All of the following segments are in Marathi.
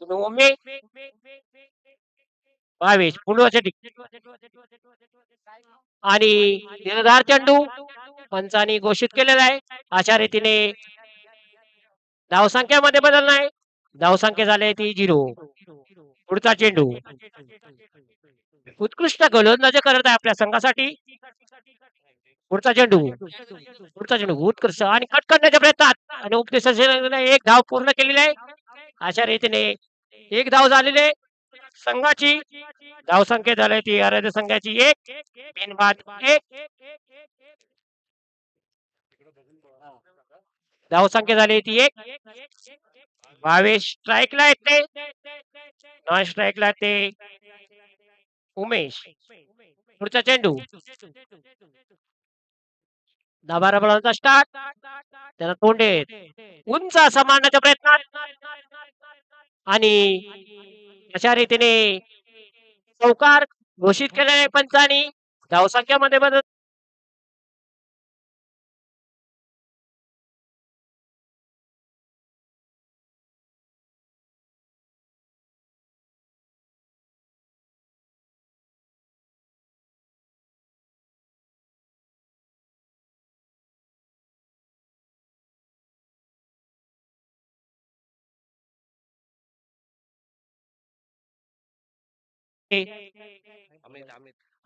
तुम्ही उमे 22 पुढच्या आणि निर्धार चेंडू पंचांनी घोषित केलेला आहे. अशा रीतीने धावसंख्येमध्ये बदल नाही. धावसंख्या झाली ती 0. पुढचा चेंडू उत्कृष्ट गोलंदाजी करत आहे आपल्या संघासाठी. पुढचा चेंडू उत्कृष्ट आणि कट करण्याच्या प्रयत्नात आणि उपदेशाने एक धाव पूर्ण केलेली आहे. अशा रीतीने एक धाव झालेली आहे. संघाची धावसंख्या झाली ती आराध्य संघाची 1 बिनबाद 1. धावसंख्या झाली ती 1. 22 स्ट्राईकला येते. नॉन स्ट्राईकला ते उमेश. पुढचा चेंडू दाबारा बळाचा स्टार्ट त्याला तोंडे उंच असा मारण्याच्या प्रयत्नात आणि अशा रीतीने चौकार घोषित केलेले पंचांनी धावसंख्यामध्ये बदल.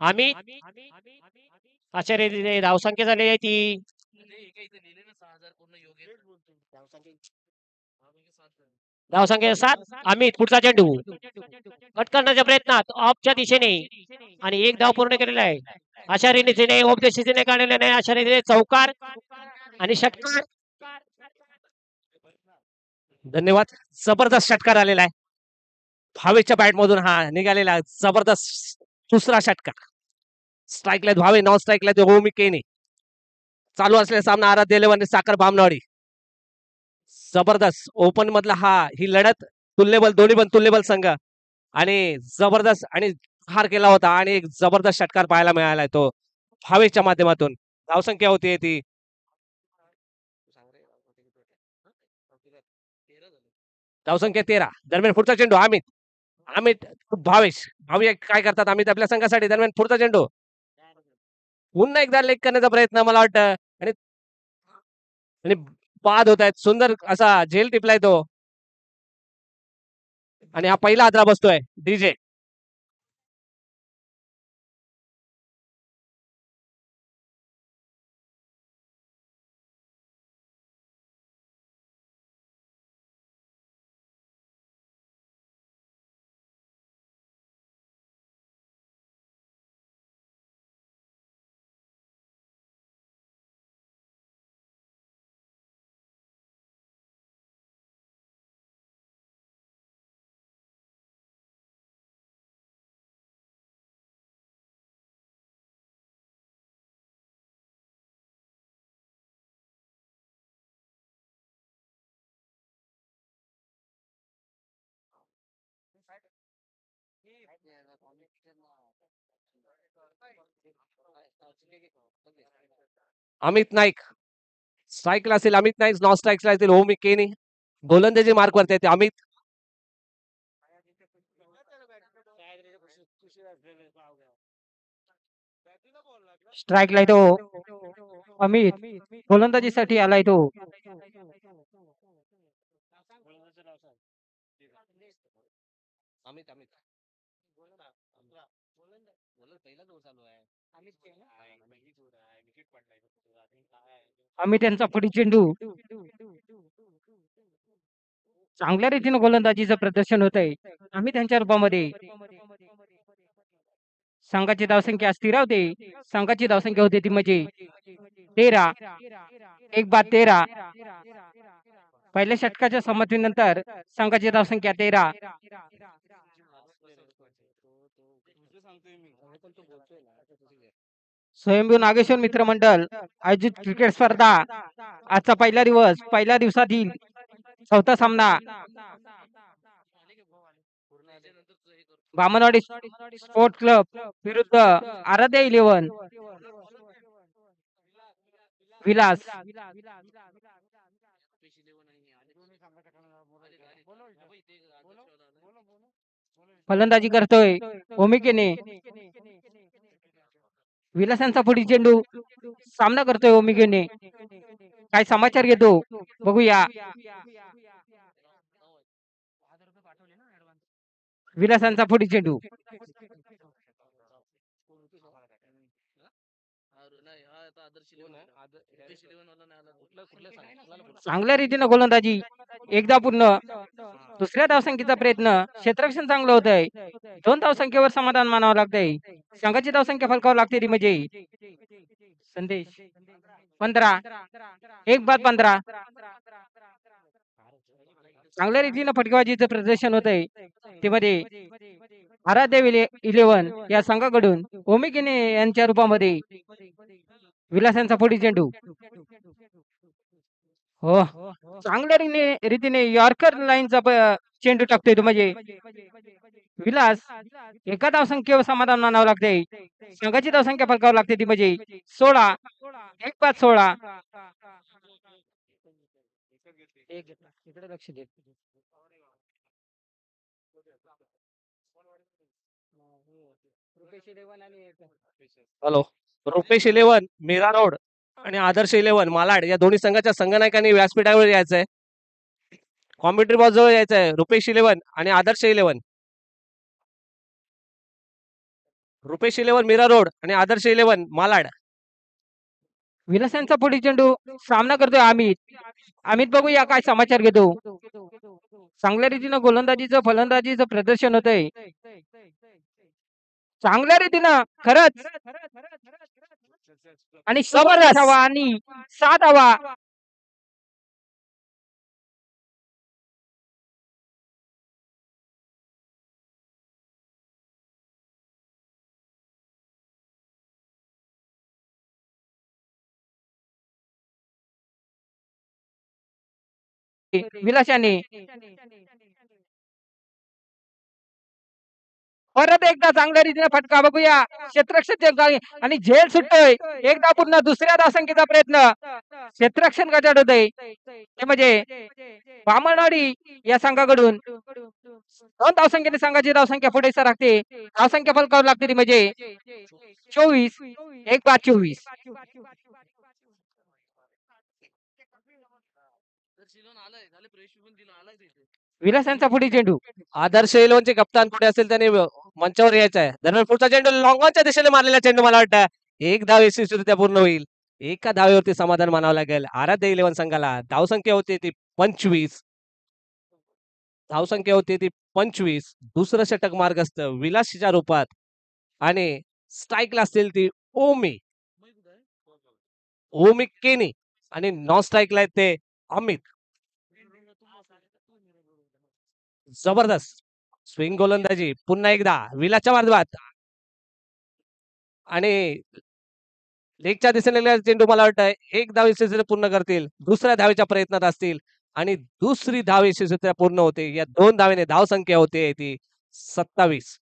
आम्ही अशा रीतीने धावसंख्या झाली आहे ती धावसंख्या 7. अमित पुढचा चेंडू कट करण्याच्या प्रयत्नात ऑफच्या दिशेने आणि एक धाव पूर्ण केलेला आहे. अशा रीतीने ऑफ दिशेने काढलेले नाही. अशा रीतीने चौकार आणि षटकार. धन्यवाद. जबरदस्त षटकार आलेला आहे. भावेच्या बॅट मधून हा निघालेला जबरदस्त दुसरा षटकार. स्ट्राईकला भावे, नॉन स्ट्राईकला ते होमी केने. चालू असलेला सामना आराध्य इलेव्हन साखर बामनवाडी. जबरदस्त ओपन मधला ही लढत तुल्यबल दोन्ही पण तुल्यबल संघ आणि जबरदस्त आणि हार केला होता आणि एक जबरदस्त षटकार पाहायला मिळालाय तो भावेच्या माध्यमातून. धावसंख्या होती ती धावसंख्या 13. दरम्यान पुढचा चेंडू अमित भावेश काय करतात अमित आपल्या संघासाठी. दरम्यान पुढचा चेंडू पुन्हा एकदा लेग करण्याचा प्रयत्न मला वाटतं आणि बाद होत आहेत. सुंदर असा झेल टिपलाय तो आणि हा पहिला आदरा बसतोय डीजे. अमित नाईक स्ट्राईकला असेल. अमित नाईक नॉन स्ट्राईकला असेल. होमी केनी गोलंदाजी मार्क वरती येते. अमित स्ट्राईकला तो अमित गोलंदाजीसाठी आलाय तो. अमित अमित यांचा पुढील चेंडू चांगल्या रीतीने गोलंदाजीचं प्रदर्शन होत आहे. अमित त्यांच्या रूपामध्ये संघाची धावसंख्या स्थिरावते. संघाची धावसंख्या होते ती म्हणजे 13. 1/13. पहिल्या षटकाच्या समाप्तीनंतर संघाची धावसंख्या 13. स्वयंभू नागेश्वर मित्रमंडळ आयोजित क्रिकेट स्पर्धा आजचा पहिला दिवस. पहिल्या दिवसातील चौथा सामना बामनवाडी स्पोर्ट्स क्लब विरुद्ध आराध्य इलेव्हन विलास. फलंदाजी करतोय ओमिकेने. विलासांचा पुढील चेंडू सामना करतोय ओमिकेने. काय समाचार घेतो बघूया. विलासांचा पुढील चेंडू चांगल्या रीतीनं गोलंदाजी एकदा पूर्ण. दुसऱ्या धावसंख्येचा प्रयत्न. क्षेत्ररक्षण चांगलं होतंय. 2 धावसंख्येवर समाधान मानावं लागतंय. संघाची धावसंख्या फलकावर लागते ती म्हणजे संदेश 15 1 बाद 15. चांगल्या रीतीनं फटकेबाजीचं प्रदर्शन होतंय ते मध्ये आराध्य 11 या संघाकडून ओमिकेने यांच्या रूपामध्ये विलासांचा पुढील चेंडू. हो, चांगल्या रीतीने यॉर्कर लाईनचा चेंडू टाकतोय तो म्हणजे विलास. एका धावसंख्येवर समाधान मानावं लागते. संघाची धावसंख्या फलकावर लागते ती म्हणजे 16 1 बाद 16. इकडे लक्ष दे. हॅलो. रुपेश 11 मीरा रोड आणि आदर्श 11 मालाड या दोन्ही संघाच्या संघनायकांनी व्यासपीठावर यायचंय. कॉम्प्युटर बॉक्स जवळ यायचंय. रुपेश 11 आणि आदर्श 11. रुपेश 11 मीरा रोड आणि आदर्श 11 मालाड. विलासांचा पुढील चेंडू सामना करतोय अमित बघूया काय समाचार घेतो. चांगल्या रीतीनं गोलंदाजीचं फलंदाजीचं प्रदर्शन होतंय. चांगल्या रीतीनं खरंच आणि जबरदस्त. हवा आणि 7 हवा. विलासाने परत एकदा चांगल्या रीतीने फटका बघूया. क्षेत्ररक्षण आणि झेल सुटतोय. एकदा पुन्हा दुसऱ्या धावसंख्येचा प्रयत्न. क्षेत्ररक्षण गटात होतंय ते म्हणजे बामणवाडी या संघाकडून 2 धावसंख्येने संघाची धावसंख्या पुढे सरकते. धावसंख्या फलकावर लागते ती म्हणजे 24 1 बाद 24. विलासांचा पुढील चेंडू. आदर्श 11 चे कप्तान कुठे असेल त्याने मंचावर यायचं आहे. दरम्यान पुढचा चेंडू लॉंगॉनच्या दिशेने मारलेला चेंडू मला वाटतं एक धाव यशस्वीरित्या पूर्ण होईल. एका धावेवरती समाधान मानावं लागेल आराध्य 11 संघाला. धावसंख्या होती ती 25. धावसंख्या होती ती 25. दुसरं षटक मार्गस्थ विलासच्या रूपात आणि स्ट्राईकला असतील ती ओमी केनी आणि नॉन स्ट्राईकला आहेत ते अमित. जबरदस्त स्विंग गोलंदाजी पुन्हा एकदा विलासच्या मार्गात आणि लेगच्या दिशेने चेंडू मला वाटतं एक धाव यशस्वी पूर्ण करतील. दुसऱ्या धावेच्या प्रयत्नात असतील आणि दुसरी धाव यशस्वी पूर्ण होते. या 2 धावेने धावसंख्या होते ती 27.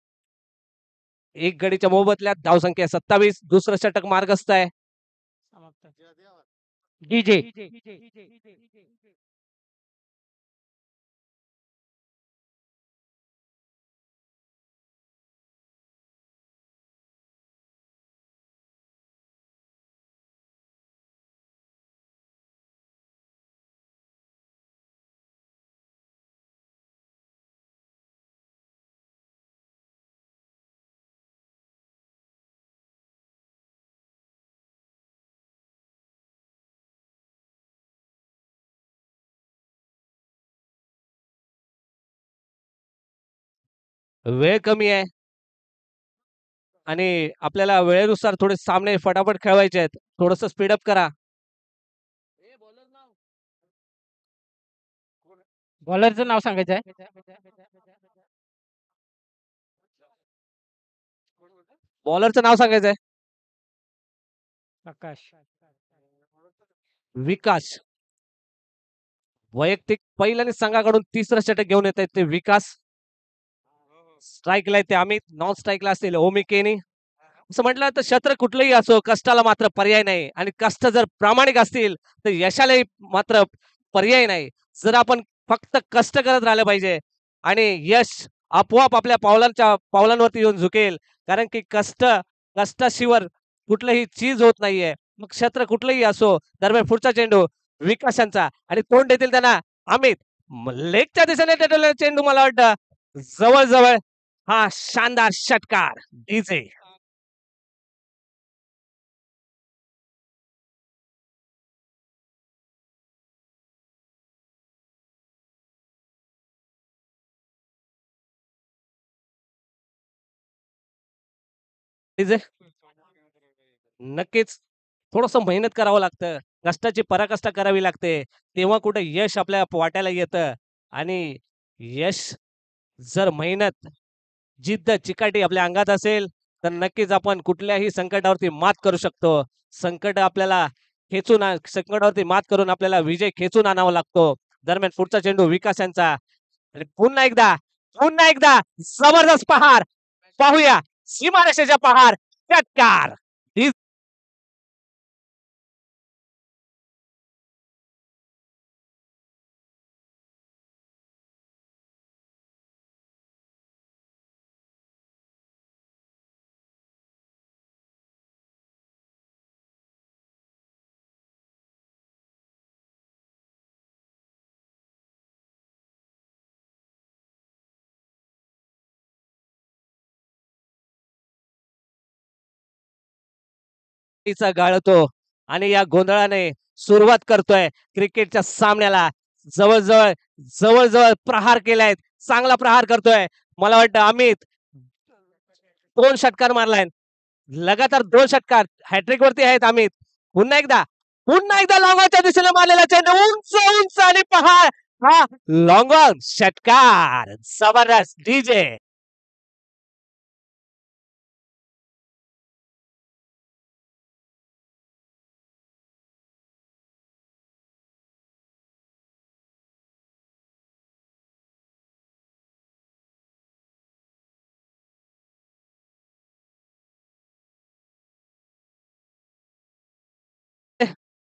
एक गडीच्या मोबदल्यात धावसंख्या 27. दुसरं षटक मार्गस्थ आहे. डीजे वेळ कमी आहे आणि आपल्याला वेळेनुसार थोडे सामने फटाफट खेळवायचे आहेत. थोडस स्पीडअप करा. बॉलरचं नाव सांगायचं आहे. बॉलरचं नाव सांगायचंय आकाश विकास. वैयक्तिक पहिल्याने संघाकडून तिसरं षटक घेऊन येत आहेत ते विकास. स्ट्राईकला ते अमित. नॉन स्ट्राईकला असतील ओमी केनी. असं म्हटलं तर क्षेत्र कुठलंही असो कष्टाला मात्र पर्याय नाही आणि कष्ट जर प्रामाणिक असतील तर यशालाही मात्र पर्याय नाही. जर आपण फक्त कष्ट करत राहिलं पाहिजे आणि यश आपोआप आपल्या पावलांवरती येऊन झुकेल. कारण की कष्टाशिवाय कुठलंही चीज होत नाहीये. मग क्षेत्र कुठलंही असो. दरम्यान पुढचा चेंडू विकास यांचा आणि तोंड देतील त्यांना अमित. लेगच्या दिशेने देतो चेंडू मला वाटतं जवळ हा शानदार षटकार डीजे. डीजे नक्कीच थोडंसं मेहनत करावं लागतं. कष्टाची पराकाष्ठा करावी लागते. तेव्हा कुठे यश आपल्या वाट्याला येतं आणि यश जर मेहनत, जिद्द, चिकाटी आपल्या अंगात असेल, तर नक्कीच आपण कुठल्याही संकटावरती मात करू शकतो. संकटावरती मात करून आपल्याला विजय खेचून आणावा लागतो. दरम्यान पुढचा चेंडू विकास यांचा आणि पुन्हा एकदा जबरदस्त पहार पाहूया सीमारेषेच्या पहार षटकार. चा गाळतो आणि या गोंधळाने सुरुवात करतोय क्रिकेटच्या सामन्याला. जवळ जवळ प्रहार केलाय. चांगला प्रहार करतोय. मला वाटतं अमित 2 षटकार मारलाय. लगातार 2 षटकार हॅट्रिक वरती आहेत अमित. पुन्हा एकदा लॉंगॉनच्या दिशेने मारलेला चेंडू उंच आणि पहार हा लॉंगॉन षटकार जबरदस्त डीजे.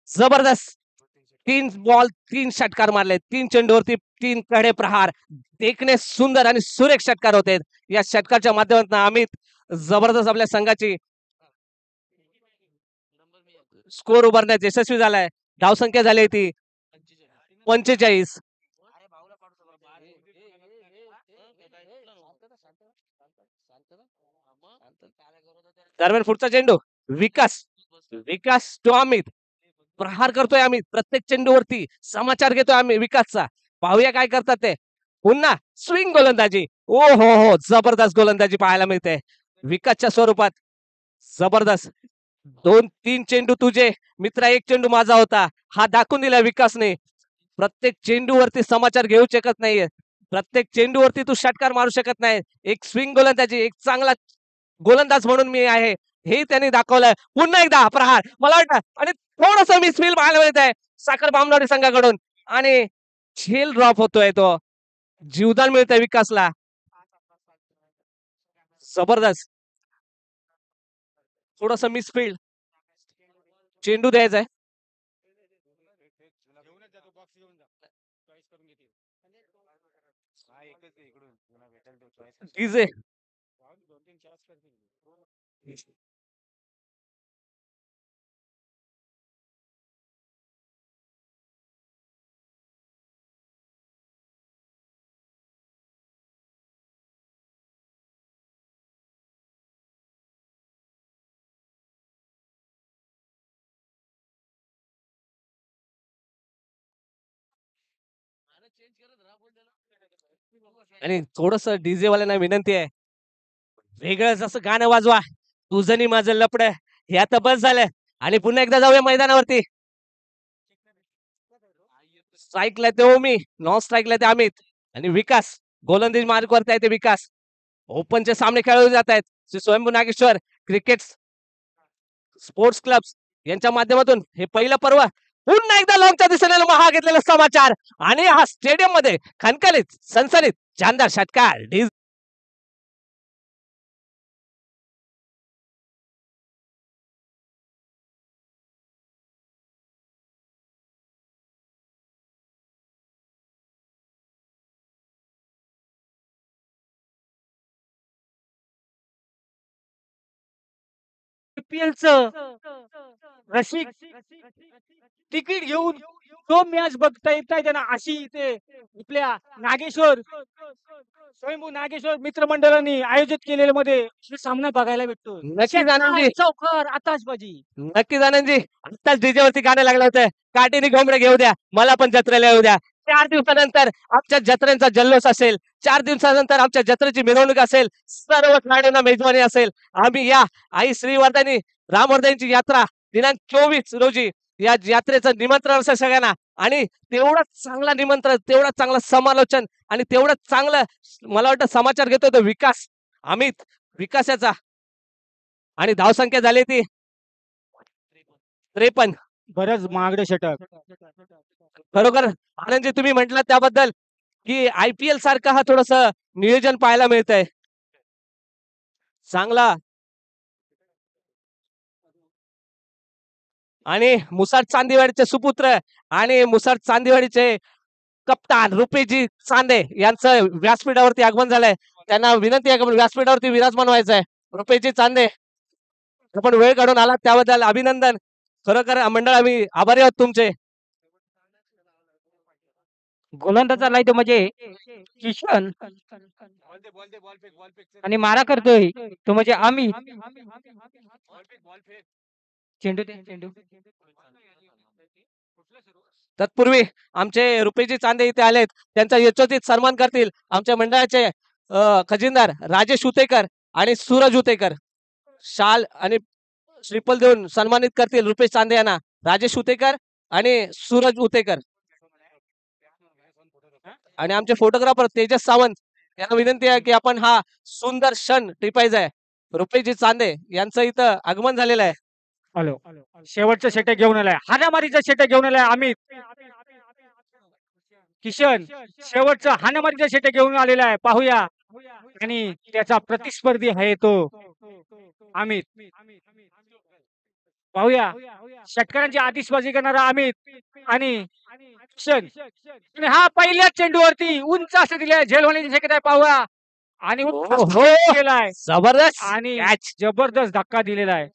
जबरदस्त 3 षटकार मारले. 3 चेंडूवरती 3 कडे प्रहार. देखणे सुंदर आणि सुरेख षटकार होते. या षटकारच्या माध्यमातून अमित जबरदस्त आपल्या संघाची स्कोर उभारण्यात यशस्वी झालाय. धावसंख्या झाली ती 45. दरम्यान पुढचा चेंडू विकास विकास तो अमित प्रहार करतोय आम्ही प्रत्येक चेंडूवरती समाचार घेतोय आम्ही विकासचा. पाहूया काय करतात ते. पुन्हा स्विंग गोलंदाजी. ओ हो जबरदस्त गोलंदाजी पाहायला मिळते विकासच्या स्वरूपात. जबरदस्त 2-3 चेंडू तुझे मित्रा, 1 चेंडू माझा होता हा दाखवून दिला विकासने. प्रत्येक चेंडूवरती समाचार घेऊ शकत नाहीये. प्रत्येक चेंडूवरती तू षटकार मारू शकत नाही. एक स्विंग गोलंदाजी, एक चांगला गोलंदाज म्हणून मी आहे हे त्यांनी दाखवलंय. पुन्हा एकदा प्रहार मला वाटतं आणि थोडस मिसफील पाहायला मिळत आहे साखर बामनवाडी संघाकडून आणि झेल ड्रॉप होतोय तो. जीवदान मिळतंय विकासला. जबरदस्त थोडस मिसफील्ड. चेंडू द्यायचा आहे. डीजे आणि थोडस डीजे वाल्यांना विनंती आहे वेगळंच असं गाणं वाजवा. तुझं आणि माझं लपड हे आता बस झालं आणि पुन्हा एकदा जाऊया मैदानावरती. स्ट्राईकला ते ओमी, नॉन स्ट्राईकला ते अमित आणि विकास गोलंदाज मार्ग वरती आहे ते विकास. ओपनचे सामने खेळवले जात आहेत. श्री स्वयंभू नागेश्वर क्रिकेट स्पोर्ट्स क्लब यांच्या माध्यमातून हे पहिलं पर्व. पुन्हा एकदा लॉंगच्या दिशेने महा घेतलेला समाचार आणि हा स्टेडियम मध्ये खणखणीत सनसनीत शानदार षटकार IPL चं रसिक तिकीट घेऊन तो मॅच बघता येत नाही त्यांना, अशी इथे आपल्या नागेश्वर स्वयंभू नागेश्वर मित्रमंडळाने आयोजित केलेल्या मध्ये हा सामना बघायला भेटतो. नक्कीच आनंदजी, चौकार आताशबाजी. नक्कीच आनंदजी. आताच डीजे वरती गाणं लागलं होतं, काठीने घोंगडे घेऊ द्या, मला पण जत्रेला येऊ द्या. 4 दिवसानंतर आमच्या जत्रेचा जल्लोष असेल, 4 दिवसानंतर आमच्या जत्रेची मिरवणूक असेल, सर्व खेळाडूंना मेजवानी असेल. आम्ही या आई श्रीवर्धनी रामवर्धनीची यात्रा दिनांक 24 रोजी या यात्रेचं निमंत्रण असेल सगळ्यांना, आणि तेवढंच चांगलं निमंत्रण, तेवढंच चांगलं समालोचन आणि तेवढंच चांगलं मला वाटतं समाचार घेतोय तो विकास, अमित विकासाचा. आणि धावसंख्या झाली ती 53. बरंच महागडे षटक. खरोखर आनंदजी तुम्ही म्हटलं त्याबद्दल की IPL सारखं हा थोडस नियोजन पाहायला मिळतंय चांगला. आणि मुसाड चांदीवाडीचे सुपुत्र आणि मुसाड चांदीवाडीचे कप्तान रुपेशजी चांदे यांचं व्यासपीठावरती आगमन झालंय. त्यांना विनंती आहे की व्यासपीठावरती विराजमान व्हायचंय. रुपेशजी चांदे, आपण वेळ काढून आलात त्याबद्दल अभिनंदन. खरोखर मंडळ आम्ही आभारी आहोत तुमचे. गोलंदाज आलाय तो म्हणजे किशन, आणि मारा करतोय तो म्हणजे आम्ही. चेंडू दे, चेंडू. तत्पूर्वी आमचे रुपेशजी चांदे इथे आलेत, त्यांचा यशोचित सन्मान करतील आमच्या मंडळाचे खजिनदार राजेश उतेकर आणि सूरज उतेकर. शाल आणि श्रीफल देऊन सन्मानित करतील रुपेश चांदे यांना राजेश उतेकर आणि सूरज उतेकर. आणि आमचे फोटोग्राफर तेजस सावंत यांना विनंती आहे की आपण हा सुंदर क्षण टिपायचा आहे. रुपेशजी चांदे यांचं इथं आगमन झालेलं आहे. हॅलो, शेवटचं षटक घेऊन आलाय, हाणामारीचं षटक घेऊन आलाय अमित. किशन शेवटचं हाणामारीचं षटक घेऊन आलेला आहे, पाहूया. आणि त्याचा प्रतिस्पर्धी आहे तो अमित. पाहूया षटकारांची आतिषबाजी करणारा अमित आणि किशन. आणि हा पहिल्या चेंडूवरती उंच असं दिलंय, झेल होण्याची शक्यता आहे, पाहूया. आणि केलाय जबरदस्त आणि catch. जबरदस्त धक्का दिलेला आहे.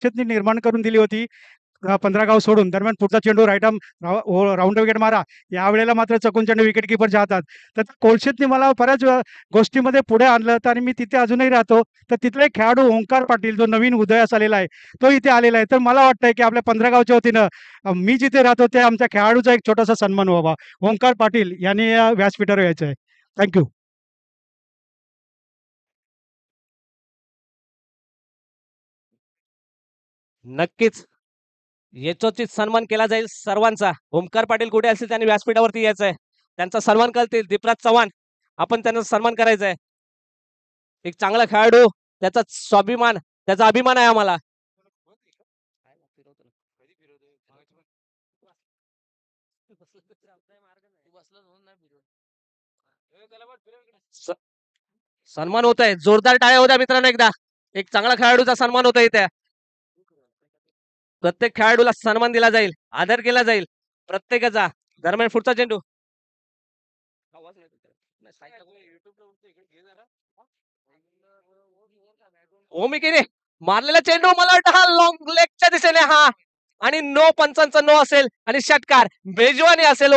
त्यांनी निर्माण करून दिली होती 15 गाव सोडून. दरम्यान पुढचा चेंडू राईट आर्म राऊंड विकेट मारा. यावेळेला मात्र चकून चेंडू विकेट किपर जातात. तर कोलशेतनी मला बऱ्याच गोष्टीमध्ये पुढे आणलं, तर आणि मी तिथे अजूनही राहतो. तर तिथले खेळाडू ओंकार पाटील जो नवीन उदयास आलेला आहे, तो इथे आलेला आहे. तर मला वाटतंय की आपल्या 15 गावच्या वतीनं मी जिथे राहतो ते आमच्या खेळाडूचा एक छोटासा सन्मान व्हावा. ओंकार पाटील यांनी या व्यासपीठावर यायचं आहे. थँक्यू. नक्कीच यशोचित सन्मान केला जाईल सर्वांचा. ओमकार पाटील कुठे असेल त्यांनी व्यासपीठावरती यायचंय, त्यांचा सन्मान करतील. दीपराज चव्हाण, आपण त्यांना सन्मान करायचा आहे. एक चांगला खेळाडू, त्याचा स्वाभिमान, त्याचा अभिमान आहे आम्हाला. सन्मान होत आहे, जोरदार टाळ्या होत्या मित्रांनो. एकदा एक चांगला खेळाडूचा सन्मान होत आहे. त्या प्रत्येक खेळाडूला सन्मान दिला जाईल, आदर केला जाईल. प्रत्येकाचा. दरम्यान पुढचा चेंडू. ओमिकेने मारलेला चेंडू, मला वाटतं हा लॉंग लेगच्या दिशेने हा, आणि नो, पंचांचा नो असेल आणि षटकार बेजवानी असेल.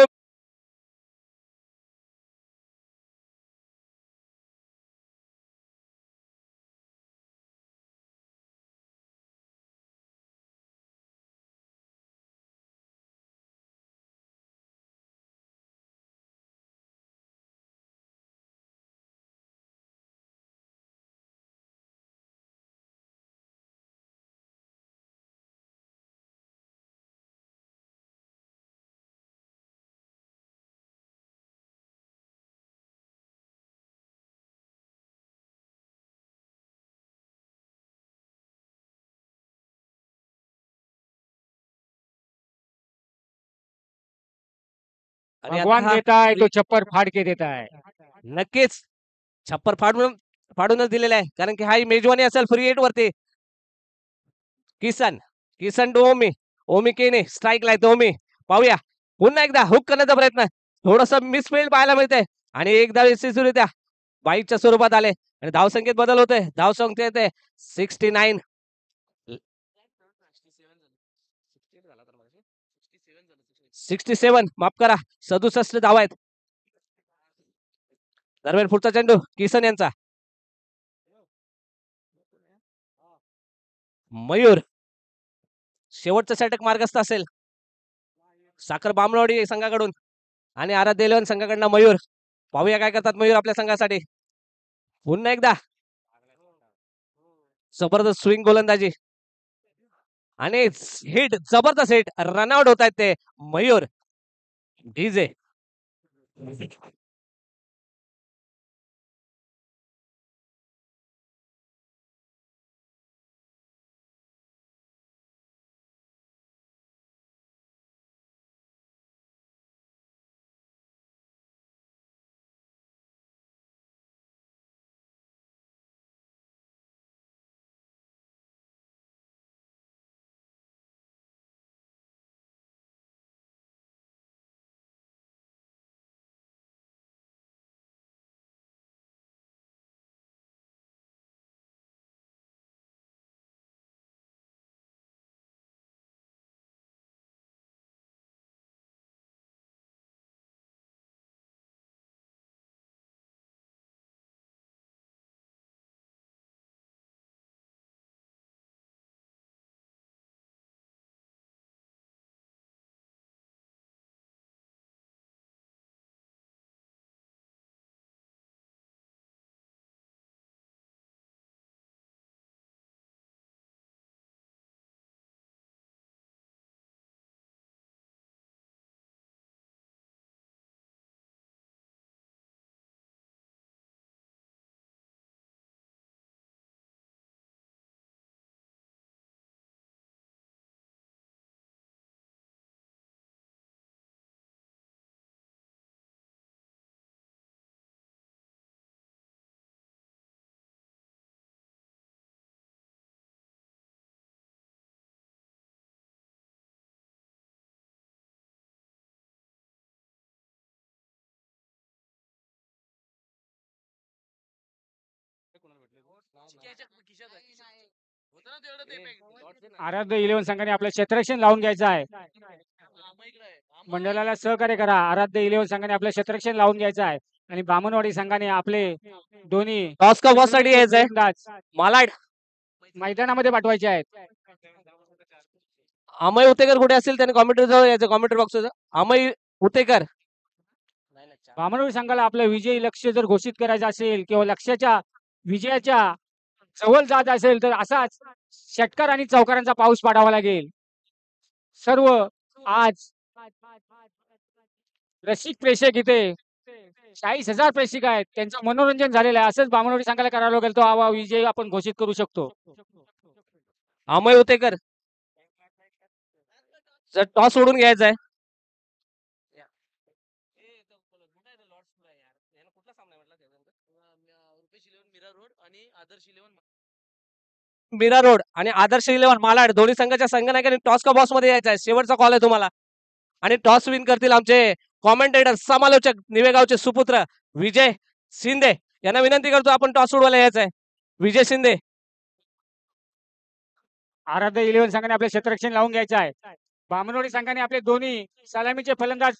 आणि आता भगवान हा देता है तो छप्पर फाड़ के देता है. नक्कीच छप्पर फाडूनच दिलेला आहे, कारण की हा मेजवानी असेल फ्री हिट वरती. किसन किसन टू ओमी. ओमी केने स्ट्राईक लायतो. ओमी पाहूया पुन्हा एकदा हुक करण्याचा प्रयत्न. थोडस मिसफिल्ड पाहायला मिळते आणि एकदा यशस्वीरित्या बाईकच्या स्वरूपात आले आणि धावसंख्येत बदल होते. धावसंख्येत 69. 67, माफ करा, 67 धावा आहेत. दरम्यान पुढचा चेंडू किसन यांचा. मयूर शेवटचा षटक मार्गस्थ असेल साखर बामणवाडी संघाकडून आणि आराध्य इलेव्हन संघाकडनं मयूर. पाहूया काय करतात मयूर आपल्या संघासाठी. पुन्हा एकदा जबरदस्त स्विंग गोलंदाजी आणि हिट, जबरदस्त हिट. रनआउट होत आहेत ते मयूर. डीजे आराध्य इलेव्हन संघाने आपलं क्षेत्ररक्षण लावून घ्यायचं आहे. मंडळाला सहकार्य करा. आराध्य इलेव्हन संघाने आपलं क्षेत्ररक्षण लावून घ्यायचं आहे आणि बामणवाडी संघाने आपले दोन्ही टॉस का बॉस साठी यायचंय. फलंदाज मालाड मैदानामध्ये पाठवायचे आहेत. अमय उतेकर कुठे असतील त्यांनी कॉमेंट्री जवळ यायचं, कॉमेंट्री बॉक्स. अमय उतेकर. बामणवाडी संघाला आपलं विजयी लक्ष्य जर घोषित करायचं असेल किंवा लक्ष्याच्या विजयाच्या जवळ जात असेल तर असाच षटकार आणि चौकारांचा पाऊस पाडावा लागेल. सर्व आज रसिक प्रेक्षक इथे 40,000 प्रेक्षक आहेत. त्यांचं मनोरंजन झालेलं आहे. असंच बामणवाडी संघाला करावं लागेल, तो हा विजय आपण घोषित करू शकतो. अमय उतेकर जर टॉस सोडून घ्यायचा आहे. मीरा रोड आणि आदर्श इलेव्हन मालाड दोन्ही संघाच्या संघनायकांनी टॉस का बॉस मध्ये यायचा आहे. शेवटचा कॉल आहे तुम्हाला आणि टॉस विन करतील आमचे कॉमेंटेटर समालोचक निवेगावचे सुपुत्र विजय शिंदे यांना विनंती करतो आपण टॉस उडवायला यायचं आहे. विजय शिंदे. आराध्य इलेव्हन संघाने आपले क्षेत्ररक्षण लावून घ्यायचं आहे. बामणवाडी संघाने आपले दोन्ही सलामीचे फलंदाज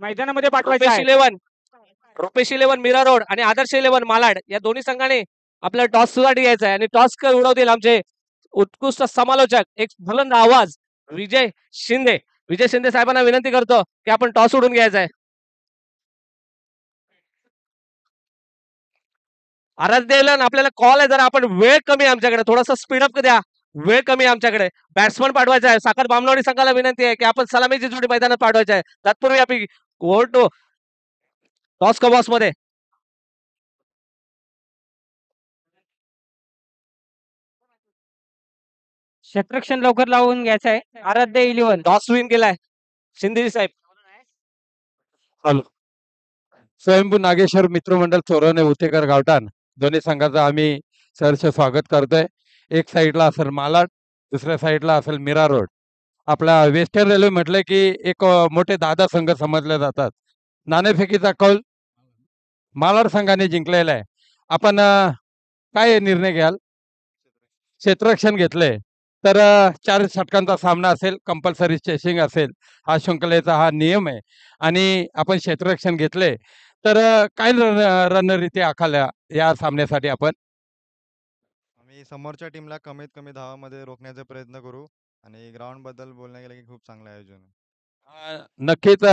मैदानामध्ये पाठवायचे रुपेश आहे. इलेव्हन मीरा रोड आणि आदर्श इलेव्हन मालाड या दोन्ही संघाने आपल्या टॉस साठी घ्यायचा आहे आणि टॉस उडवतील आमचे उत्कृष्ट समालोचक एक बुलंद आवाज विजय शिंदे. विजय शिंदे साहेबांना विनंती करतो की आपण टॉस उडून घ्यायचा आहे. आराध्य इलेव्हन आपल्याला कॉल आहे, जरा आपण वेळ कमी आहे आमच्याकडे, थोडासा स्पीडअप द्या. वेळ कमी आहे आमच्याकडे. बॅट्समन पाठवायचा आहे. साखर बामणवाडी संघाला विनंती आहे की आपण सलामीची जोडी मैदानात पाठवायची आहे. तत्पूर्वी आपण कोर्टो टॉस कबॉस मध्ये क्षेत्ररक्षण लवकर लावून घ्यायचं आहे. आराध्य इलेव्हन टॉस विन केलाय शिंदे साहेब. स्वयंभू नागेश्वर मित्रमंडळ चोरवणे उतेकर गावठाण दोन्ही संघाचं आम्ही सहर्ष स्वागत करतोय. एक साईडला असेल मालाड, दुसऱ्या साईडला असेल मीरा रोड. आपला वेस्टर्न रेल्वे म्हटलं की एक मोठे दादा संघ समजले जातात. नाणेफेकीचा कौल मालाड संघाने जिंकलेला आहे. आपण काय निर्णय घ्याल? क्षेत्ररक्षण घेतले तर 4 षटकांचा सामना असेल, कंपल्सरी चेसिंग असेल, हा शृंखलेचा हा नियम आहे. आणि आपण क्षेत्ररक्षण घेतले तर काय रणनीती आखल्या या सामन्यासाठी आपण? आम्ही समोरच्या टीमला कमीत कमी धावामध्ये रोखण्याचा प्रयत्न करू आणि ग्राउंड बद्दल बोलण्या गेलं की खूप चांगलं आयोजन आहे. नक्कीच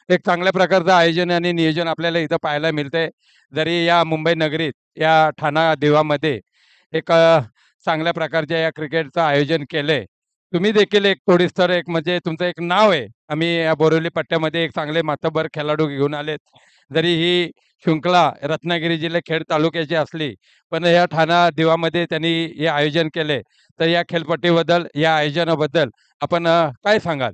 एक चांगल्या प्रकारचं आयोजन आणि नियोजन आपल्याला इथं पाहायला मिळते. जरी या मुंबई नगरीत या ठाणा देवामध्ये एक चांगल्या प्रकारच्या या क्रिकेटचं आयोजन केलंय. तुम्ही देखील एक थोडीस्तर एक म्हणजे तुमचं एक नाव आहे. आम्ही या बोरिवली पट्ट्यामध्ये एक चांगले मातब्बर खेळाडू घेऊन आलेत. जरी ही शृंखला रत्नागिरी जिल्हा खेड तालुक्याची असली पण या ठाणा देवामध्ये त्यांनी हे आयोजन केले. तर या खेळपट्टीबद्दल या आयोजनाबद्दल आपण काय सांगाल?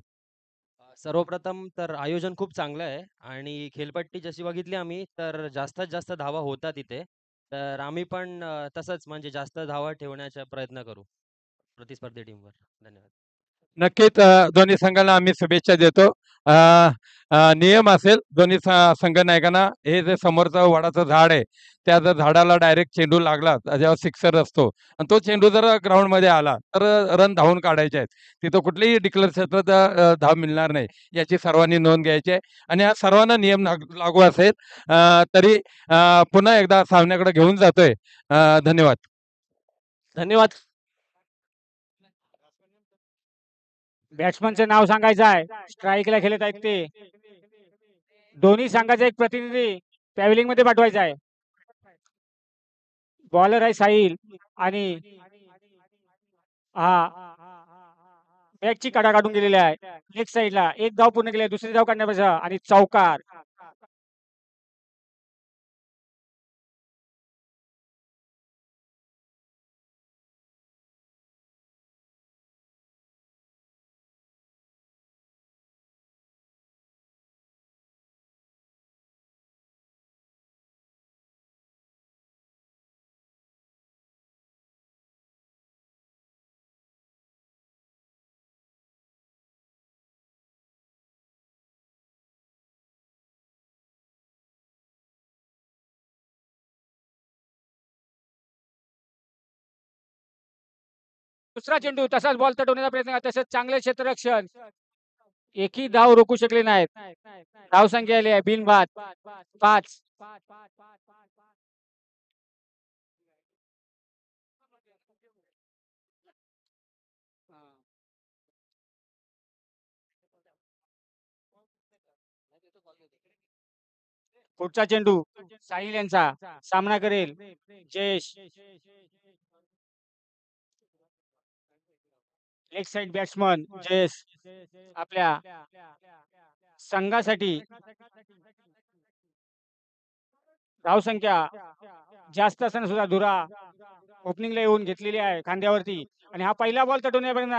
सर्वप्रथम तर आयोजन खूप चांगलं आहे आणि खेळपट्टी जशी बघितली आम्ही तर जास्तीत जास्त धावा होतात इथे. तर आम्ही पण तसंच म्हणजे जास्त धावा ठेवण्याचा प्रयत्न करू प्रतिस्पर्धी टीमवर. धन्यवाद. नक्कीच दोन्ही संघांना आम्ही शुभेच्छा देतो. नियम असेल दोन्ही संघनायकांना, हे जे समोरचं वडाचं झाड आहे त्या जर झाडाला डायरेक्ट चेंडू लागला जेव्हा सिक्सर असतो आणि तो चेंडू जर ग्राउंडमध्ये आला तर रन धावून काढायचे आहेत. तिथं कुठलीही डिक्लेअर क्षेत्रात धाव मिळणार नाही, याची सर्वांनी नोंद घ्यायची आहे. आणि हा सर्वांना नियम लागू असेल. तरी पुन्हा एकदा सामन्याकडे घेऊन जातोय. धन्यवाद. धन्यवाद. बॅट्समनचं नाव सांगायचं आहे. स्ट्राईकला खेळत आहेत ते. दोन्ही संघाचा एक प्रतिनिधी पॅव्हलिंग मध्ये पाठवायचा आहे. बॉलर आहे साहिल आणि हा बॅटची कडा काढून गेलेली आहे. लेग साईडला एक धाव पूर्ण केली, दुसरी धाव काढण्यापासून आणि चौकार. दुसरा चेंडू तसाच बॉल तटवण्याचा प्रयत्न, तसंच चांगले क्षेत्ररक्षण. एकही धाव रोखू शकले नाहीत. धाव संख्या आली आहे बिनबाद 5. पुढचा चेंडू साहिल यांचा सामना करेल Jayesh. Leg side batsman Jayesh आपल्या संघासाठी धाव संख्या जास्त असताना सुद्धा धुरा ओपनिंगला येऊन घेतलेली आहे खांद्यावरती. आणि हा पहिला बॉल तटवण्यापर्यंत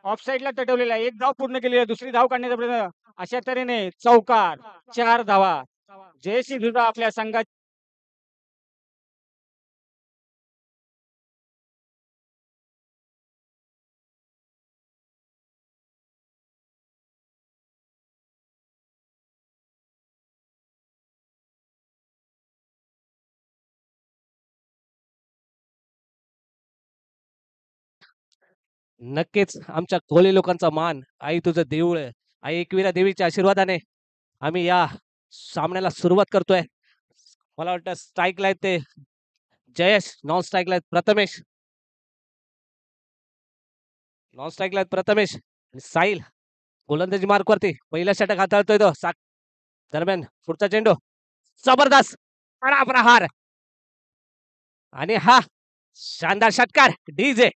ऑफ साईडला तटवलेला आहे. एक धाव पूर्ण केली आहे, दुसरी धाव काढण्याचा प्रयत्न. अशा तऱ्हेने चौकार, 4 धावा. जयश्री धुरा आपल्या संघात नक्कीच आमच्या कोळी लोकांचा मान, आई तुझं देऊळ आहे. आई एकविरा देवीच्या आशीर्वादाने आम्ही या सामन्याला सुरुवात करतोय. मला वाटतं स्ट्राईकला आहेत ते जयेश, नॉन स्ट्राईकला आहेत प्रथमेश, नॉन स्ट्राईकला आहेत प्रथमेश आणि साहिल गोलंदाजी मार्कवरती पहिला षटक हाताळतोय तो. दरम्यान पुढचा चेंडू जबरदस्त करा प्रहार आणि हा शानदार षटकार डीजे.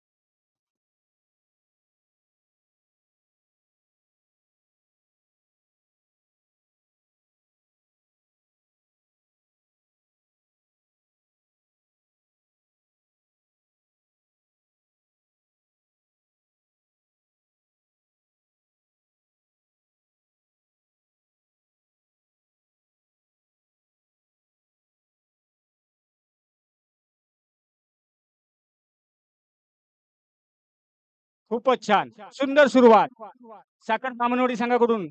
खूपच छान, सुंदर सुरुवात साखर बामणवाडी संघाकडून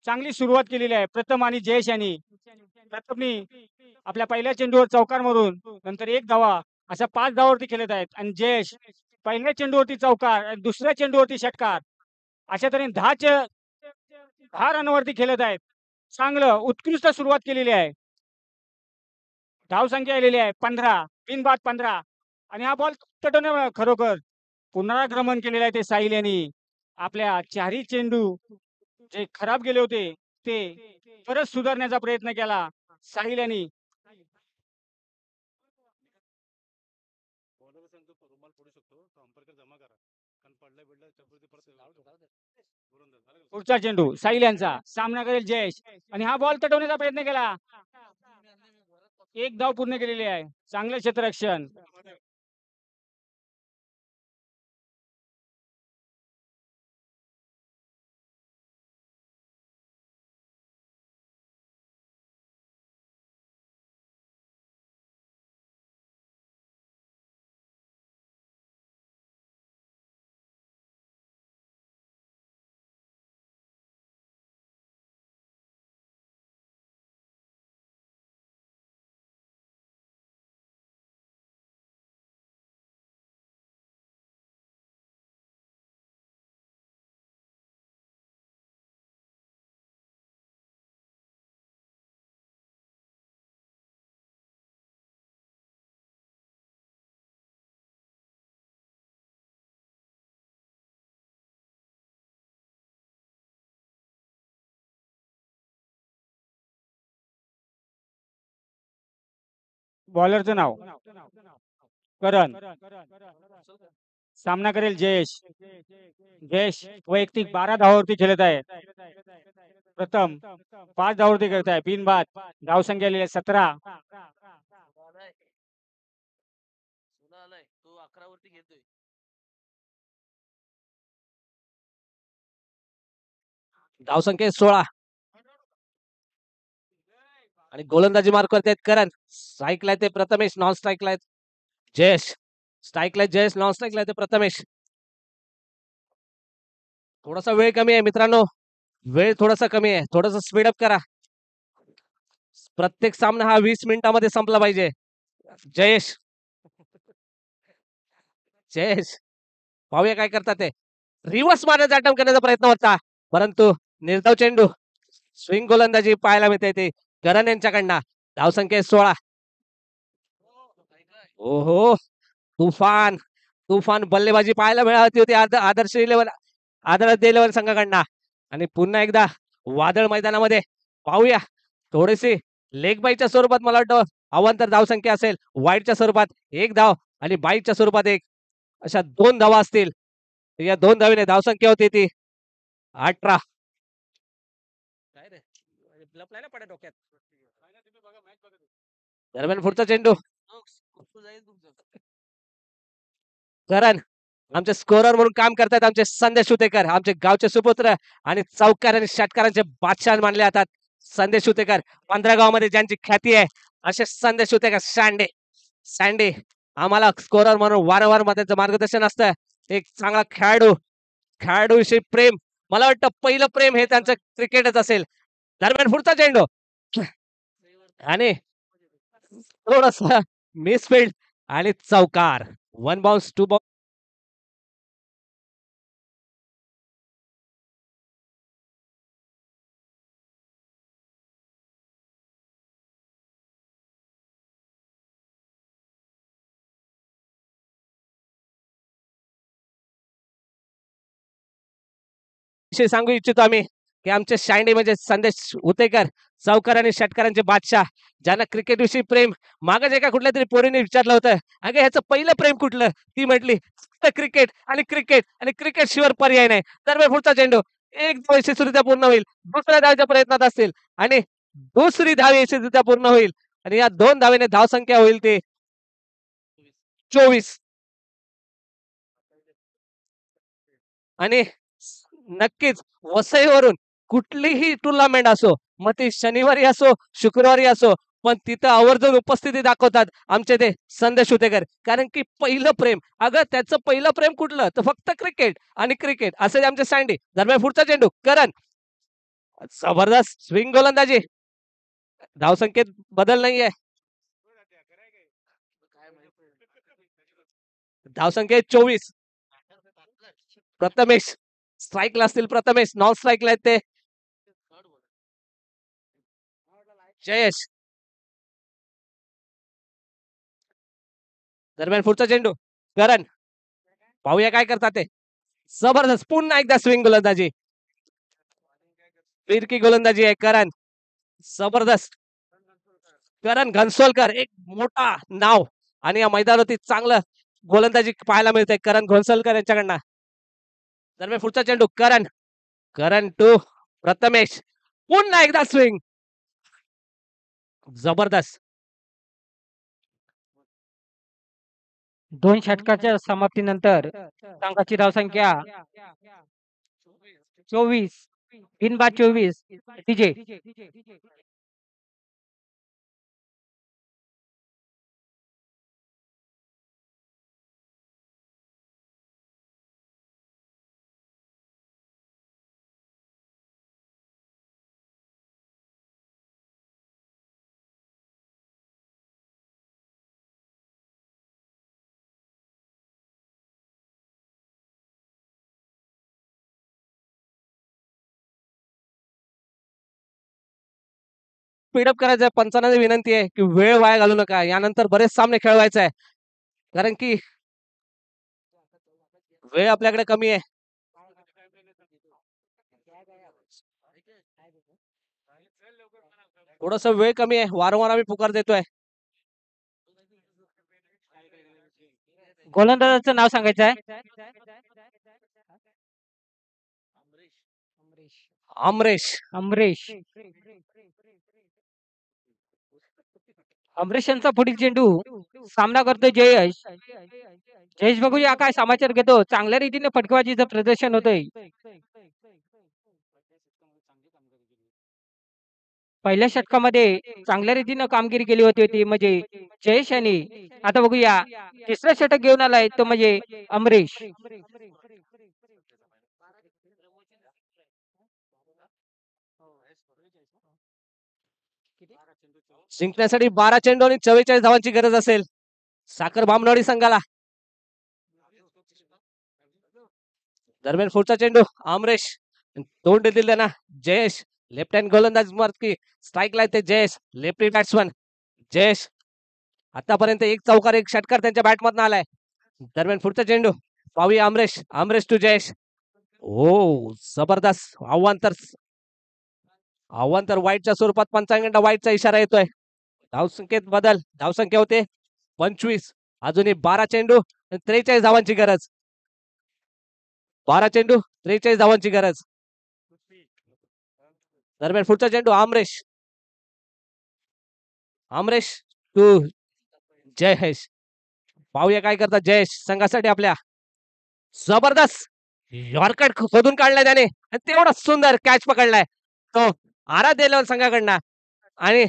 चांगली सुरुवात केलेली आहे प्रथम आणि जयेश यांनी. प्रथमनी आपल्या पहिल्या चेंडूवर चौकार मारून नंतर एक धावा अशा 5 धावावरती खेळत आहेत आणि जयेश पहिल्या चेंडूवरती चौकार आणि दुसऱ्या चेंडूवरती षटकार अशा तऱ्हेने 10 रनवरती खेळत आहेत. चांगलं उत्कृष्ट सुरुवात केलेली आहे. धावसंख्या आलेली आहे 15, बिनबाद 15 आणि हा बॉल तटवणे खरोखर पुनराक्रमण केलेलं आहे ते साहिल यांनी. आपल्या चारही चेंडू जे खराब गेले होते ते परत सुधारण्याचा प्रयत्न केला साहिल यांनी. पुढचा चेंडू साहिल यांचा सामना करेल जयेश आणि हा बॉल तटवण्याचा प्रयत्न केला. एक धाव पूर्ण केलेली आहे. चांगलं क्षेत्ररक्षण. बॉलरचं नाव करण. सामना करेल जयेश. जयेश वैयक्तिक 12 धावावरती खेळत आहे. प्रथम 5 धावावरती खेळत आहे बिनबाद. धावसंख्या आलेली आहे 17. धावसंख्या 16 आणि गोलंदाजी मार्कवरती आहेत करण. स्ट्राईकला आहेत ते प्रथमेश, नॉन स्ट्राईकला आहेत जयेश. स्ट्राईकला आहेत जयेश, नॉन स्ट्राईकला आहेत ते प्रथमेश. थोडासा वेळ कमी आहे मित्रांनो, वेळ थोडासा कमी आहे. थोडस स्पीडअप करा. प्रत्येक सामना हा 20 मिनिटांमध्ये संपला पाहिजे. जयेश, जयेश पाहूया काय करतात ते. रिव्हर्स मारण्याचा अटेम्प्ट करण्याचा प्रयत्न होता परंतु निर्धाव चेंडू स्विंग गोलंदाजी पाहायला मिळते ते करण यांच्याकडनं. धावसंख्या 16. ओहो, तुफान तुफान बल्लेबाजी पाहायला मिळाली होती आदर्श इलेव्हन, आदराध्य इलेव्हन संघाकडनं. आणि पुन्हा एकदा वादळ मैदानामध्ये पाहूया. थोडीशी लेग बाईच्या स्वरूपात मला वाटतं अवांतर धावसंख्या असेल. वाईडच्या स्वरूपात 1 धाव आणि बाईच्या स्वरूपात 1, अशा 2 धावा असतील. या 2 धावीने धावसंख्या होती ती 18. दरम्यान पुढचा चेंडू करण आमचे स्कोरर म्हणून काम करतात आमचे संदेश उतेकर, आमचे गावचे सुपुत्र आणि चौकार आणि षटकारांचे बादशाह मानले जातात. संदेश उतेकर 15 गावामध्ये ज्यांची ख्याती आहे असे संदेश उतेकर सँडे. सँडे आम्हाला स्कोरर म्हणून वारंवार त्यांचं मार्गदर्शन असतं. एक चांगला खेळाडू, खेळाडूविषयी प्रेम, मला वाटतं पहिलं प्रेम हे त्यांचं क्रिकेटच असेल. दरम्यान पुढचा चेंडू आणि थोडस मिसफिल्ड आणि चौकार. 1 बाउन्स 2 बाउन्स. विषयी सांगू इच्छितो आम्ही की आमचे शायनी म्हणजे संदेश उतेकर, चौकर आणि षटकरांचे बादशाह, ज्यांना क्रिकेट विषयी प्रेम. मागच एका कुठल्या तरी पोरीने विचारलं होतं, अगं ह्याचं पहिलं प्रेम कुठलं? ती म्हटली फक्त क्रिकेट आणि क्रिकेट आणि क्रिकेट शिवाय पर्याय नाही. दरम्यान पुढचा चेंडू एक धाव यशस्वीरित्या पूर्ण होईल. दुसऱ्या धावेच्या प्रयत्नात असतील आणि दुसरी धाव यशस्वीरित्या पूर्ण होईल आणि या 2 धावेने धावसंख्या होईल ती 24. आणि नक्कीच वसईवरून कुठलीही टुर्नामेंट असो, मग ती शनिवारी असो, शुक्रवारी असो, पण तिथं आवर्जून उपस्थिती दाखवतात आमचे ते संदेश उतेकर. कारण की पहिलं प्रेम, अगं त्याचं पहिलं प्रेम कुठलं? तर फक्त क्रिकेट आणि क्रिकेट असे आमचे सँडी. दरम्यान पुढचा चेंडू करण, जबरदस्त स्विंग गोलंदाजी. धावसंख्येत बदल नाहीये. धावसंख्या 24. प्रथमेश स्ट्राईकला असतील. प्रथमेश नॉन स्ट्राईकला आहेत ते. जयेश. दरम्यान पुढचा चेंडू करण, पाहूया काय करतात ते. जबरदस्त पुन्हा एकदा स्विंग गोलंदाजी. फिरकी गोलंदाजी आहे करण. जबरदस्त. करण घनसोलकर एक मोठा नाव आणि या मैदानावरती चांगलं गोलंदाजी पाहायला मिळते करण घनसोलकर यांच्याकडनं. दरम्यान पुढचा चेंडू करण, करण टू प्रथमेश, पुन्हा एकदा स्विंग. जबरदस्त. 2 षटकाच्या समाप्तीनंतर संघाची धावसंख्या 24. बिनबाद 24. डीजे स्पीडअप करायचंय. पंचांना विनंती आहे की वेळ वाया घालू नका. यानंतर बरेच सामने खेळवायचे आहे कारण की वेळ आपल्याकडे कमी आहे. थोडस वेळ कमी आहे. वारंवार आम्ही पुकार देतोय. गोलंदाजाचं नाव सांगायचं आहे. अमरेश. अमरेश. अमरेश यांचा पुढील चेंडू सामना करतोय जयेश. जयेश बघूया काय समाचार घेतो. चांगल्या रीतीने फटकेबाजीचं प्रदर्शन होतंय. पहिल्या षटकामध्ये चांगल्या रीतीने कामगिरी केली होती ती म्हणजे जयेश यांनी. आता बघूया तिसरं षटक घेऊन आलाय तो म्हणजे अमरेश. जिंकण्यासाठी 12 चेंडू आणि 44 धावांची गरज असेल साखर बामणवाडी संघाला. दरम्यान पुढचा चेंडू अमरेश, तोंड दिले त्यांना जयेश. लेफ्ट हँड गोलंदाज मारकी स्ट्राईकला ते जयेश. Lefty batsman Jayesh. आतापर्यंत एक चौकार एक षटकार त्यांच्या बॅटमधून आलाय. दरम्यान पुढचा चेंडू पाहूया अमरेश. अमरेश टू जयेश. ओ जबरदस्त अवांतर वाईटच्या स्वरूपात पंचांगांना वाईटचा इशारा येतोय. धावसंख्येत बदल. धावसंख्या होते 25. अजूनही 12 चेंडू 43 धावांची गरज. 12 चेंडू 43 धावांची गरज. दरम्यान पुढचा चेंडू अमरेश. अमरेश टू जयेश. पाहूया काय करतात जयेश संघासाठी आपल्या. जबरदस्त यॉर्कर शोधून काढलाय त्याने आणि तेवढा सुंदर कॅच पकडलाय तो आराध्य लेवल संघाकडनं. आणि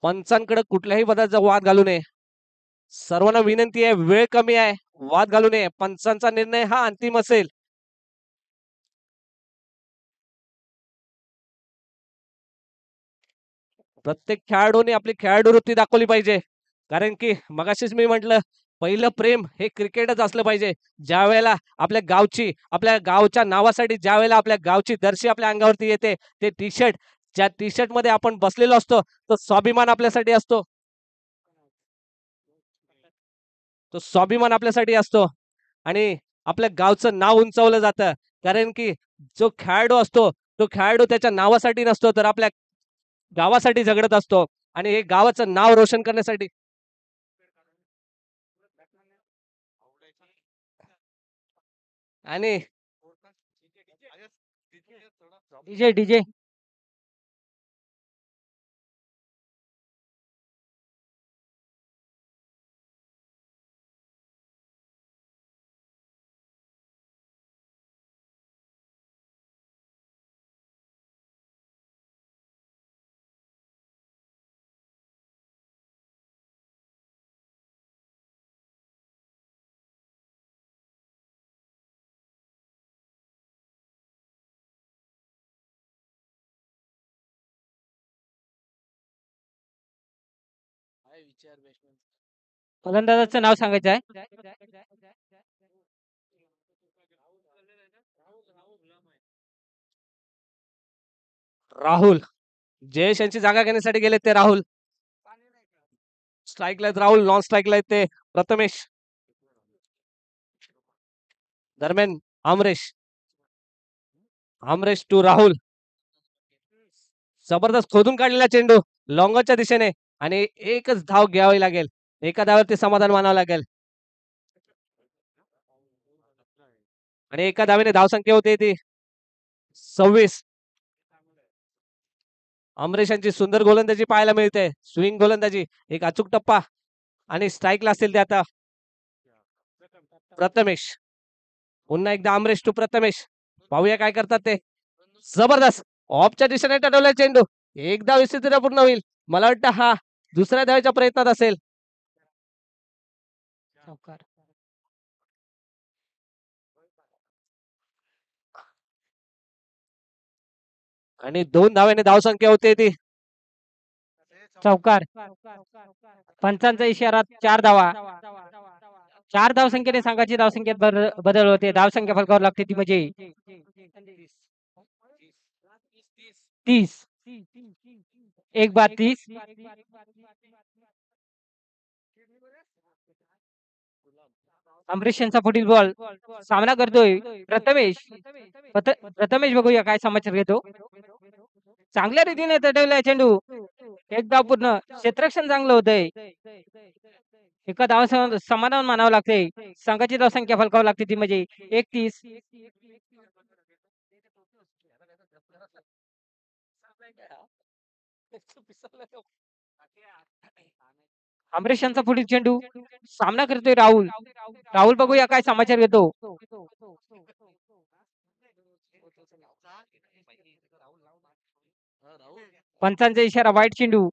पंचांकडे कुठल्याही पदाचा वाद घालू नये. सर्वांना विनंती आहे. वेळ कमी आहे. वाद घालू नये. पंचांचा निर्णय हा अंतिम असेल. प्रत्येक खेळाडूने आपली खेळाडू वृत्ती दाखवली पाहिजे. कारण की मगाशीच मी म्हटलं पहिलं प्रेम हे क्रिकेटच असलं पाहिजे. ज्या वेळेला आपल्या गावची आपल्या गावच्या नावासाठी ज्या वेळेला आपल्या गावची दर्शी आपल्या अंगावरती येते ते टी शर्ट, ज्या टी शर्ट मध्ये आपण बसलेलो असतो तो स्वाभिमान आपल्यासाठी असतो. तो स्वाभिमान आपल्यासाठी असतो आणि आपल्या गावचं नाव उंचावलं जातं. कारण की जो खेळाडू असतो तो खेळाडू त्याच्या नावासाठी नसतो, तर आपल्या गावासाठी झगडत असतो आणि हे गावाचं नाव रोशन करण्यासाठी. आणि डीजे डीजे फलंदाजाचं नाव सांगायचं आहे. राहुल. जयेश यांची जागा घेण्यासाठी गेले ते राहुल. स्ट्राईकला आहेत राहुल, नॉन स्ट्राईकला आहेत ते प्रथमेश. दरम्यान आमरेश. आमरेश टू राहुल. जबरदस्त खोदून काढलेला चेंडू लॉंगच्या दिशेने आणि एकच धाव घ्यावी लागेल. एका धावावरती समाधान मानावं लागेल आणि एका धावेने धावसंख्या होते ती 26. अमरेश यांची सुंदर गोलंदाजी पाहायला मिळते. स्विंग गोलंदाजी, एक अचूक टप्पा आणि स्ट्राईकला असतील ते आता प्रथमेश. पुन्हा एकदा अमरेश टू प्रथमेश. पाहूया काय करतात ते. जबरदस्त ऑफच्या दिशेने टटवलाय चेंडू. एक धाव यशस्वीरित्या पूर्ण होईल. मला वाटतं हा दुसऱ्या धावेच्या प्रयत्नात असेल. चौकार. आणि 2 धाव्याने धावसंख्या होते ती चौकार. पंचांचा इशारा 4 धावा. 4 धावसंख्येने संघाची धावसंख्येत बदल होते. धावसंख्या फलकावर लागते ती म्हणजे 30. एक बाद 30. अमरीश यांचा पुढील बॉल सामना करतोय प्रथमेश. प्रथमेश बघूया काय समाचार घेतो. चांगल्या रीतीने तटवलाय चेंडू. एक धाव पूर्ण. क्षेत्ररक्षण चांगलं होतंय. एका धाव समाधान मानावं लागते. संघाची धावसंख्या फलकावं लागते ती म्हणजे 31. अमरीश यांचा पुढील चेंडू सामना करतोय राहुल. राहुल बघूया काय समाचार घेतो. पंचांचा इशारा वाईट चेंडू.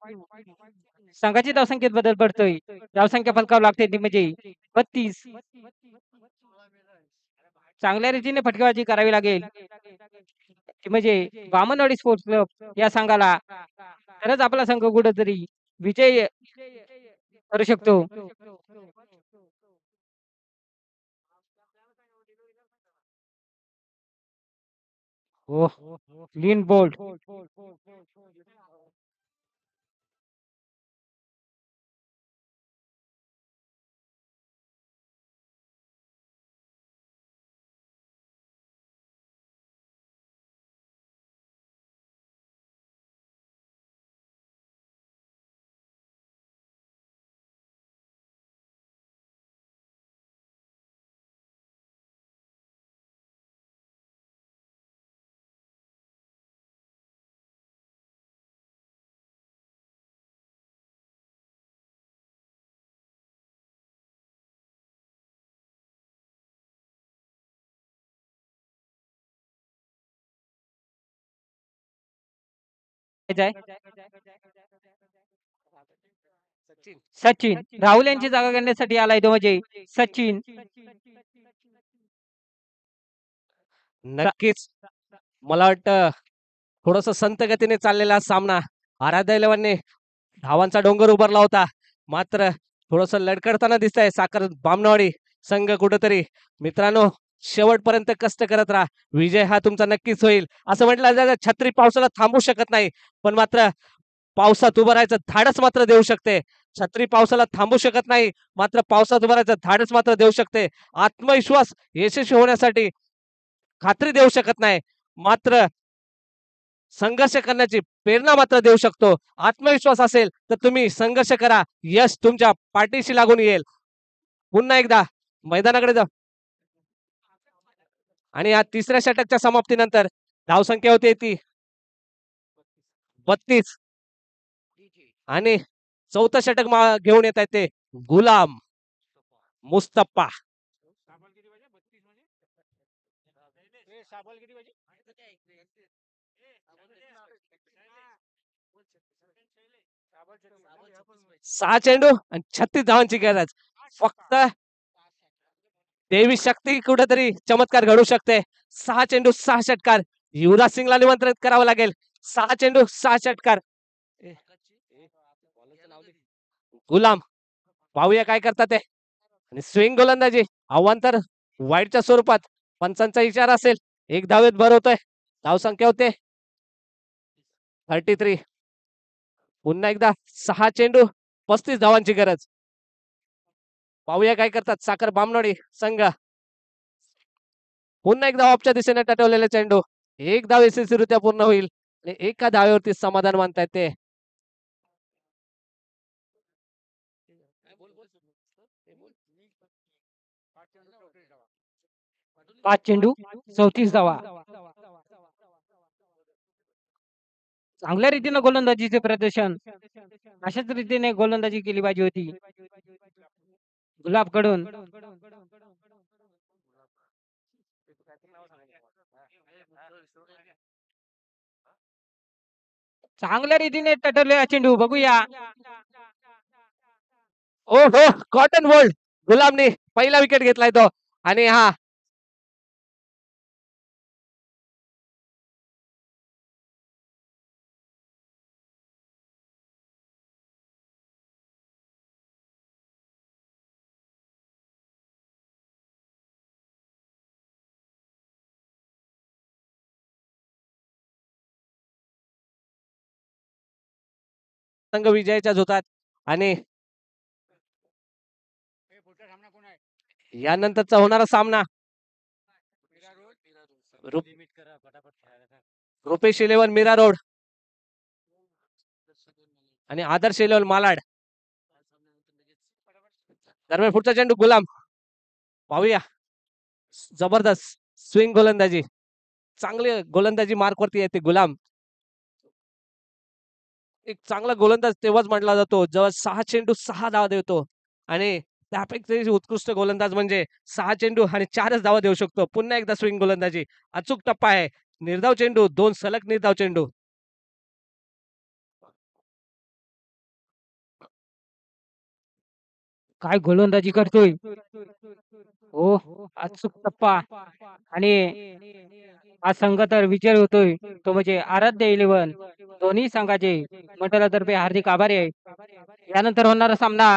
संघाची धावसंख्येत बदल पडतोय. धावसंख्या फलकावं लागते ती म्हणजे 32. चांगल्या रीतीने फटकेबाजी करावी लागेल ती म्हणजे वामनवाडी स्पोर्ट्स क्लब या संघाला, तरच आपला संघ कुठेतरी विजय करू शकतो. हो, क्लीन बोल्ड. सचिन. राहुल यांची जागा घेण्यासाठी आलाय तो म्हणजे सचिन. नक्कीच मला वाटतं थोडस संत गतीने चाललेला सामना. आराध्य इलेव्हनने धावांचा डोंगर उभारला होता, मात्र थोडस लडकडताना दिसतंय साखर बामणवाडी संघ कुठेतरी. मित्रांनो, शेवटपर्यंत कष्ट करत राहा. विजय हा तुमचा नक्कीच होईल. असं म्हटलं जातं छत्री पावसाला थांबू शकत नाही, पण मात्र पावसात उभं राहायचं धाडस मात्र देऊ शकते. छत्री पावसाला थांबू शकत नाही, मात्र पावसात उभं राहायचं धाडस मात्र देऊ शकते. आत्मविश्वास यशस्वी होण्यासाठी खात्री देऊ शकत नाही, मात्र संघर्ष करण्याची प्रेरणा मात्र देऊ शकतो. आत्मविश्वास असेल तर तुम्ही संघर्ष करा, यश तुमच्या पाठीशी लागून येईल. पुन्हा एकदा मैदानाकडे जा. आणि या तिसऱ्या षटकच्या समाप्तीनंतर धावसंख्या होती ती 32 आणि चौथं षटक घेऊन येत आहेत ते गुलाम मुस्तफा. सहा चेंडू आणि 36 धावांची गरज. फक्त देवी शक्ती कुठेतरी चमत्कार घडू शकते. 6 चेंडू 6 षटकार. युवराज सिंगला निमंत्रित करावं लागेल. 6 चेंडू 6 षटकार. गुलाम पाहूया काय करतात ते. आणि स्विंग गोलंदाजी अवांतर वाईटच्या स्वरूपात पंचांचा इशारा असेल. एक धावेत भरवतोय. धावसंख्या होते 33. पुन्हा एकदा 6 चेंडू 35 धावांची गरज. पाहूया काय करतात साखर बामनोडी संघ. पुन्हा एकदा ऑफच्या दिशेने टटवलेले चेंडू. एक धाव यशस्वीरित्या पूर्ण होईल आणि एका धावेवरती समाधान मानतायत ते. 5 चेंडू 34 धावा. चांगल्या रीतीने गोलंदाजीचे प्रदर्शन. अशाच रीतीने गोलंदाजी केली पाहिजे होती गुलाबकडून. चांगल्या रीतीने टटरलेला चेंडू बघूया. ओ हो कॉटन बोल्ड. गुलामने पहिला विकेट घेतलाय तो. आणि हा संघ विजयाच्या झोतात. आणि यानंतरचा होणारा सामना रुपेश 11 मीरा रोड आणि आदर्श 11 मालाड दरम्यान. पुढचा चेंडू गुलाम. पाहूया जबरदस्त स्विंग गोलंदाजी. चांगली गोलंदाजी मार्कवरती येते गुलाम. एक चांगला गोलंदाज तेव्हाच म्हटला जातो जेव्हा 6 चेंडू 6 धावा देतो. आणि त्यापैकी उत्कृष्ट गोलंदाज म्हणजे 6 चेंडू आणि 4च धावा देऊ शकतो. पुन्हा एकदा स्विंग गोलंदाजी. अचूक टप्पा आहे. निर्धाव चेंडू 2 सलग निर्धाव चेंडू. काय गोलंदाजी करतोय. हो अचूक टप्पा. आणि हा संघ तर विजय होतोय तो म्हणजे आराध्य 11. दोन्ही संघाचे मंडळातर्फे हार्दिक आभारी आहे. यानंतर होणारा सामना